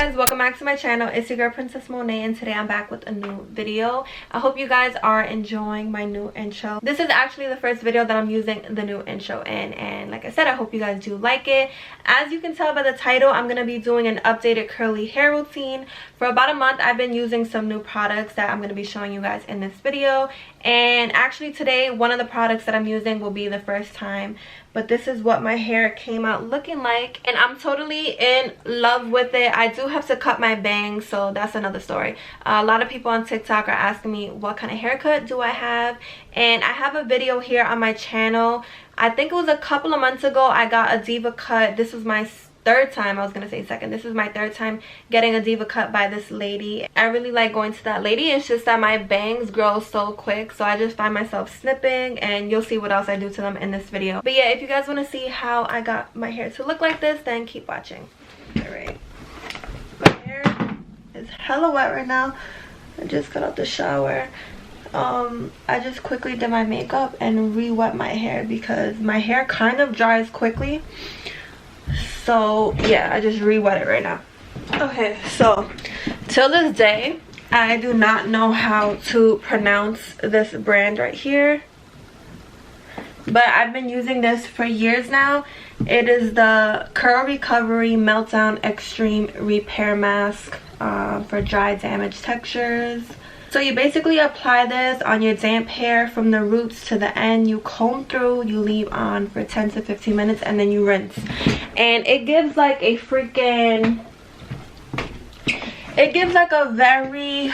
guys, welcome back to my channel. It's your girl Princess Monet, and today I'm back with a new video. I hope you guys are enjoying my new intro. This is actually the first video that I'm using the new intro in, and like I said, I hope you guys do like it. As you can tell by the title, I'm gonna be doing an updated curly hair routine. For about a month, I've been using some new products that I'm gonna be showing you guys in this video, and actually today one of the products that I'm using will be the first time, but this is what my hair came out looking like, and I'm totally in love with it. I do have to cut my bangs, so that's another story. A lot of people on TikTok are asking me what kind of haircut do I have, and I have a video here on my channel. I think it was a couple of months ago I got a diva cut. This was my third time. I was gonna say second. This is my third time getting a diva cut by this lady. I really like going to that lady. It's just that my bangs grow so quick, so I just find myself snipping, and you'll see what else I do to them in this video. But yeah, if you guys want to see how I got my hair to look like this, then keep watching. All right, my hair is hella wet right now. I just got out the shower. I just quickly did my makeup and re-wet my hair because my hair kind of dries quickly. So yeah, I just re-wet it right now. Okay, so till this day I do not know how to pronounce this brand right here, but I've been using this for years now. It is the Curl Recovery Meltdown Extreme Repair Mask for dry damaged textures. So you basically apply this on your damp hair from the roots to the end. You comb through, you leave on for 10 to 15 minutes, and then you rinse. And it gives like a freaking, it gives like a very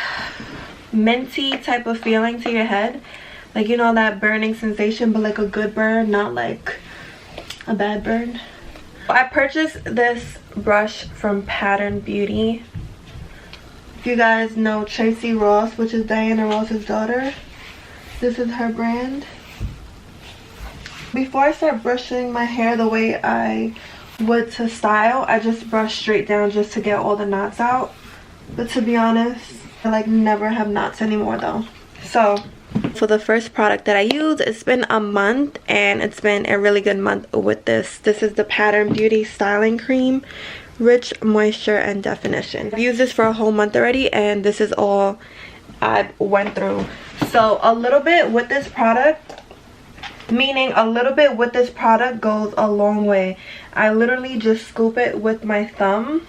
minty type of feeling to your head. Like, you know, that burning sensation, but like a good burn, not like a bad burn. I purchased this brush from Pattern Beauty. If you guys know Tracy Ross, which is Diana Ross's daughter, this is her brand. Before I start brushing my hair the way I would to style, I just brush straight down just to get all the knots out. But to be honest, I like never have knots anymore though. So for the first product that I use, it's been a month, and it's been a really good month with this. This is the Pattern Beauty Styling Cream. Rich moisture and definition. I've used this for a whole month already, and this is all I went through. So a little bit with this product, meaning a little bit with this product goes a long way. I literally just scoop it with my thumb,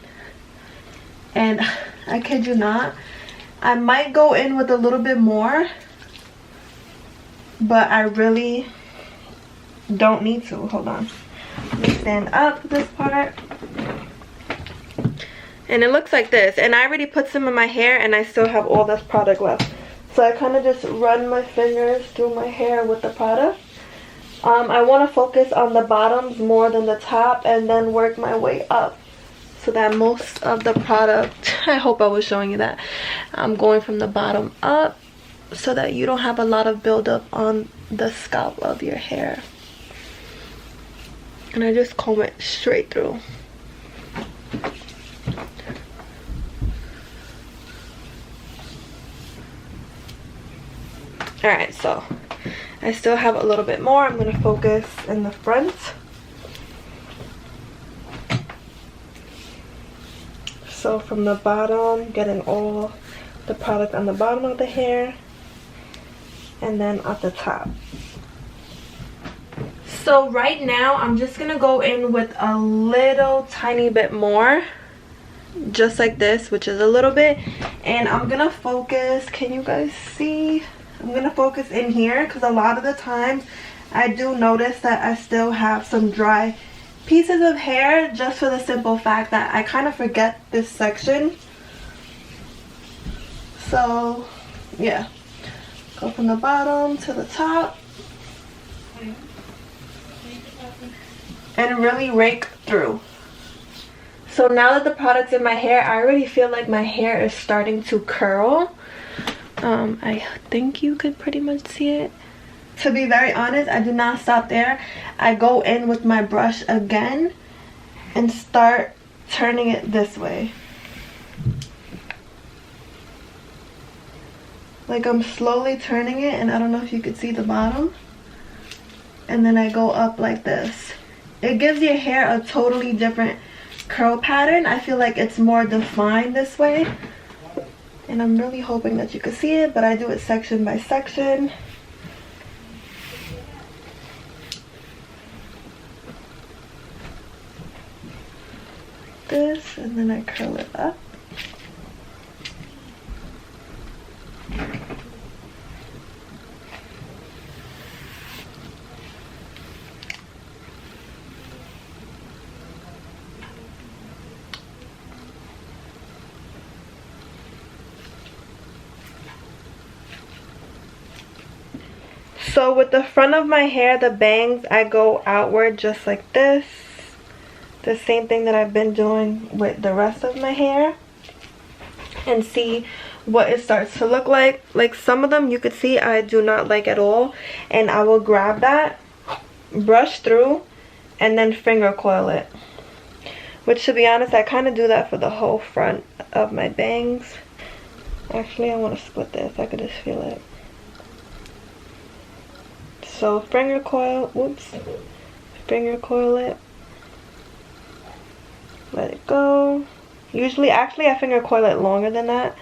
and I kid you not, I might go in with a little bit more, but I really don't need to. Hold on, let me stand up for this part. And it looks like this, and I already put some in my hair, and I still have all this product left. So I kind of just run my fingers through my hair with the product. I want to focus on the bottoms more than the top, and then work my way up so that most of the product, I hope I was showing you that, I'm going from the bottom up so that you don't have a lot of buildup on the scalp of your hair. And I just comb it straight through. Alright, so I still have a little bit more. I'm going to focus in the front. So from the bottom, getting all the product on the bottom of the hair, and then at the top. So right now, I'm just going to go in with a little tiny bit more. Just like this, which is a little bit. And I'm going to focus, can you guys see? I'm going to focus in here, because a lot of the times I do notice that I still have some dry pieces of hair, just for the simple fact that I kind of forget this section. So yeah, go from the bottom to the top and really rake through. So now that the product's in my hair, I already feel like my hair is starting to curl. I think you could pretty much see it. To be very honest, I do not stop there. I go in with my brush again and start turning it this way. Like I'm slowly turning it, and I don't know if you could see the bottom. And then I go up like this. It gives your hair a totally different curl pattern. I feel like it's more defined this way, and I'm really hoping that you can see it, but I do it section by section. This, and then I curl it up. So with the front of my hair, the bangs, I go outward just like this. The same thing that I've been doing with the rest of my hair. And see what it starts to look like. Like some of them you could see I do not like at all. And I will grab that, brush through, and then finger coil it. Which, to be honest, I kind of do that for the whole front of my bangs. Actually, I want to split this. I could just feel it. So finger coil, whoops, finger coil it, let it go. Usually, actually I finger coil it longer than that.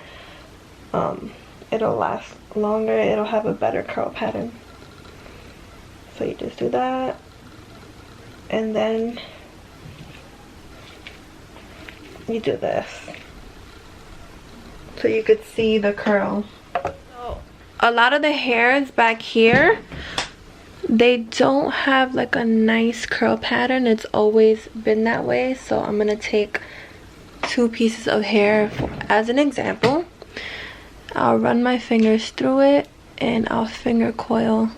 It'll last longer, it'll have a better curl pattern. So you just do that, and then you do this, so you could see the curl. So a lot of the hairs back here, they don't have like a nice curl pattern. It's always been that way. So I'm gonna take 2 pieces of hair as an example. I'll run my fingers through it and I'll finger coil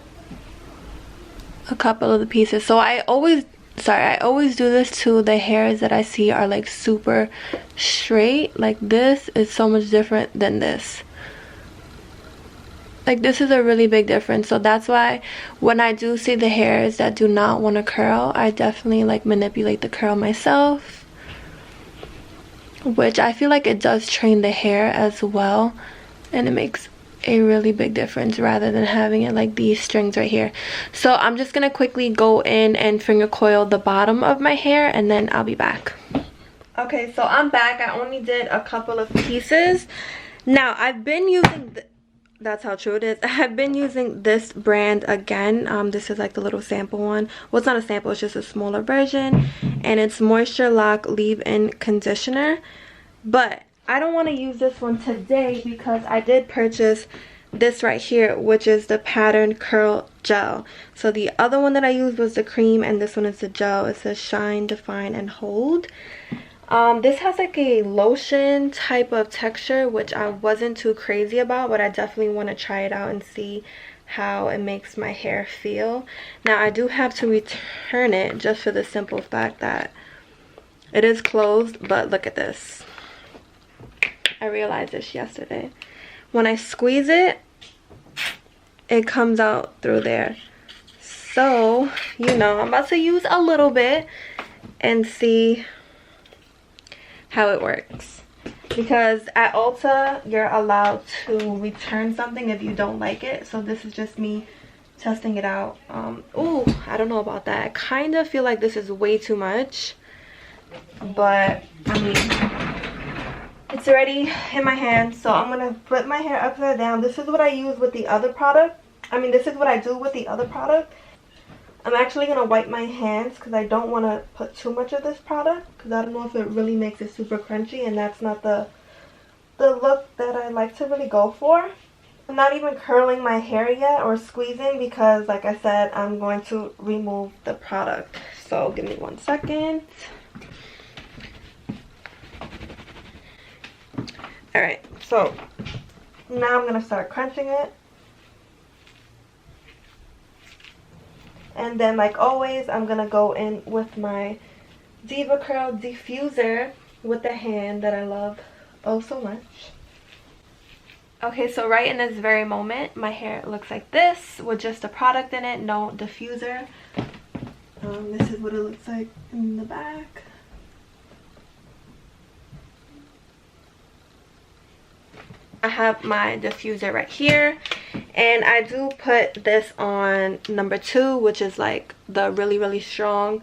a couple of the pieces. So I always do this to the hairs that I see are like super straight. Like this is so much different than this. Like this is a really big difference. So that's why when I do see the hairs that do not want to curl, I definitely like manipulate the curl myself, which I feel like it does train the hair as well, and it makes a really big difference rather than having it like these strings right here. So I'm just gonna quickly go in and finger coil the bottom of my hair, and then I'll be back. Okay, so I'm back. I only did a couple of pieces. Now I've been using that's how true it is. I've been using this brand again. This is like the little sample one. Well, it's not a sample, it's just a smaller version, and it's Moisture Lock Leave-In Conditioner. But I don't want to use this one today because I did purchase this right here, which is the Pattern Curl Gel. So the other one that I used was the cream, and this one is the gel. It says Shine, Define, and Hold. This has like a lotion type of texture, which I wasn't too crazy about, but I definitely want to try it out and see how it makes my hair feel. Now I do have to return it just for the simple fact that it is closed, but look at this. I realized this yesterday. When I squeeze it, it comes out through there. So, you know, I'm about to use a little bit and see how it works, because at Ulta you're allowed to return something if you don't like it. So this is just me testing it out. Ooh, I don't know about that. I kind of feel like this is way too much, but I mean, it's already in my hand. So I'm gonna flip my hair upside down. This is what I use with the other product. I mean, this is what I do with the other product. I'm actually going to wipe my hands because I don't want to put too much of this product, because I don't know if it really makes it super crunchy, and that's not the look that I like to really go for. I'm not even curling my hair yet or squeezing because, like I said, I'm going to remove the product. So give me 1 second. Alright, so now I'm going to start crunching it. And then, like always, I'm going to go in with my Diva Curl diffuser with the hand that I love oh so much. Okay, so right in this very moment, my hair looks like this with just a product in it, no diffuser. This is what it looks like in the back. I have my diffuser right here, and I do put this on number 2, which is like the really strong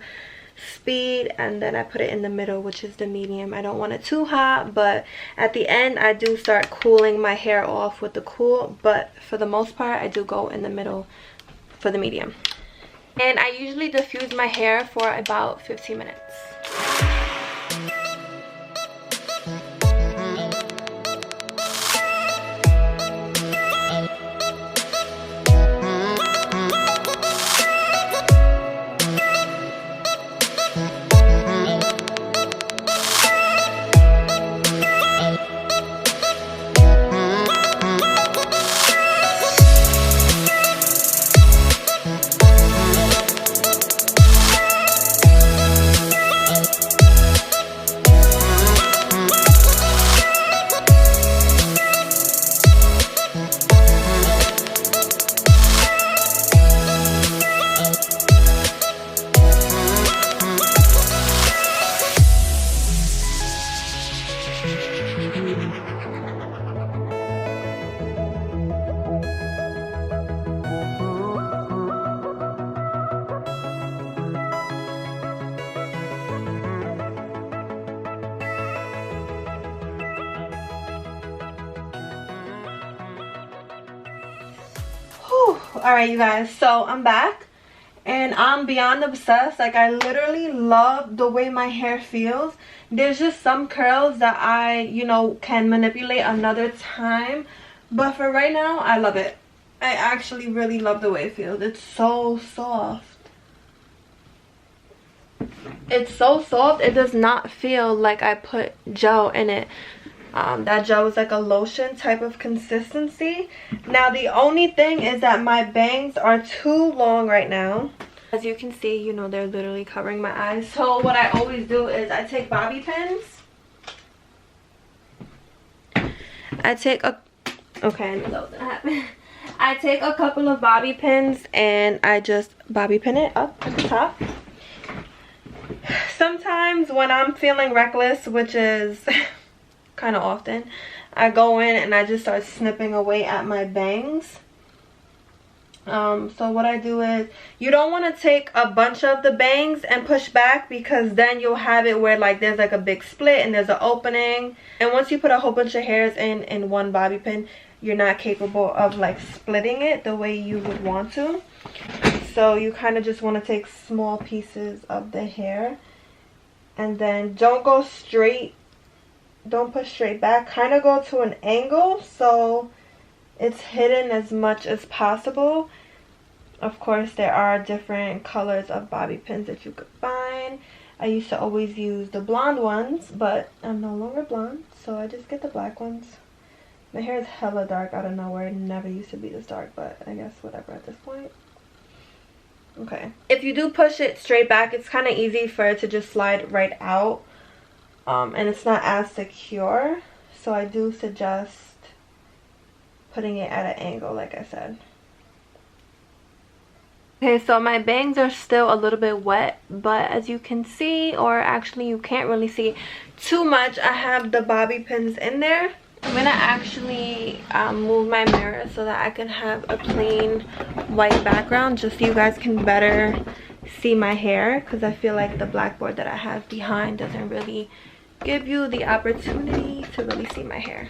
speed, and then I put it in the middle, which is the medium. I don't want it too hot, but at the end I do start cooling my hair off with the cool, but for the most part I do go in the middle for the medium. And I usually diffuse my hair for about 15 minutes. Alright, you guys, so I'm back and I'm beyond obsessed. Like, I literally love the way my hair feels. There's just some curls that I, you know, can manipulate another time, but for right now I love it. I actually really love the way it feels. It's so soft. It's so soft. It does not feel like I put gel in it. That gel is like a lotion type of consistency. Now the only thing is that my bangs are too long right now. As you can see, you know, they're literally covering my eyes. So what I always do is I take bobby pins. I take a couple of bobby pins and I just bobby pin it up at the top. Sometimes when I'm feeling reckless, which is kind of often, I go in and I just start snipping away at my bangs. So what I do is, you don't want to take a bunch of the bangs and push back, because then you'll have it where like there's like a big split and there's an opening, and once you put a whole bunch of hairs in one bobby pin, you're not capable of like splitting it the way you would want to. So you kind of just want to take small pieces of the hair, and then don't go straight. Don't push straight back. Kind of go to an angle so it's hidden as much as possible. Of course, there are different colors of bobby pins that you could find. I used to always use the blonde ones, but I'm no longer blonde, so I just get the black ones. My hair is hella dark out of nowhere. It never used to be this dark, but I guess whatever at this point. Okay. If you do push it straight back, it's kind of easy for it to just slide right out. And it's not as secure, so I do suggest putting it at an angle, like I said. Okay, so my bangs are still a little bit wet, but as you can see, or actually you can't really see too much, I have the bobby pins in there. I'm gonna actually move my mirror so that I can have a plain white background, just so you guys can better see my hair, because I feel like the blackboard that I have behind doesn't really give you the opportunity to really see my hair.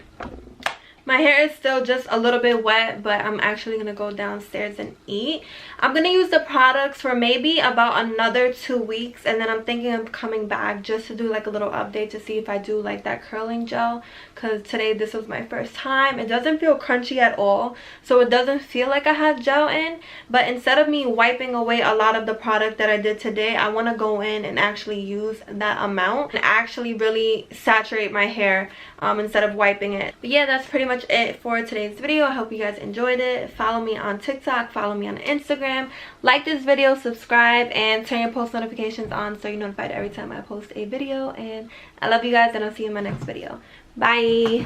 My hair is still just a little bit wet, but I'm actually going to go downstairs and eat. I'm going to use the products for maybe about another 2 weeks, and then I'm thinking of coming back just to do like a little update to see if I do like that curling gel, because today this was my first time. It doesn't feel crunchy at all, so it doesn't feel like I have gel in, but instead of me wiping away a lot of the product that I did today, I want to go in and actually use that amount and actually really saturate my hair instead of wiping it. But yeah, that's pretty much it for today's video. I hope you guys enjoyed it. Follow me on TikTok, follow me on Instagram, like this video, subscribe, and turn your post notifications on so you're notified every time I post a video. And I love you guys, and I'll see you in my next video. Bye.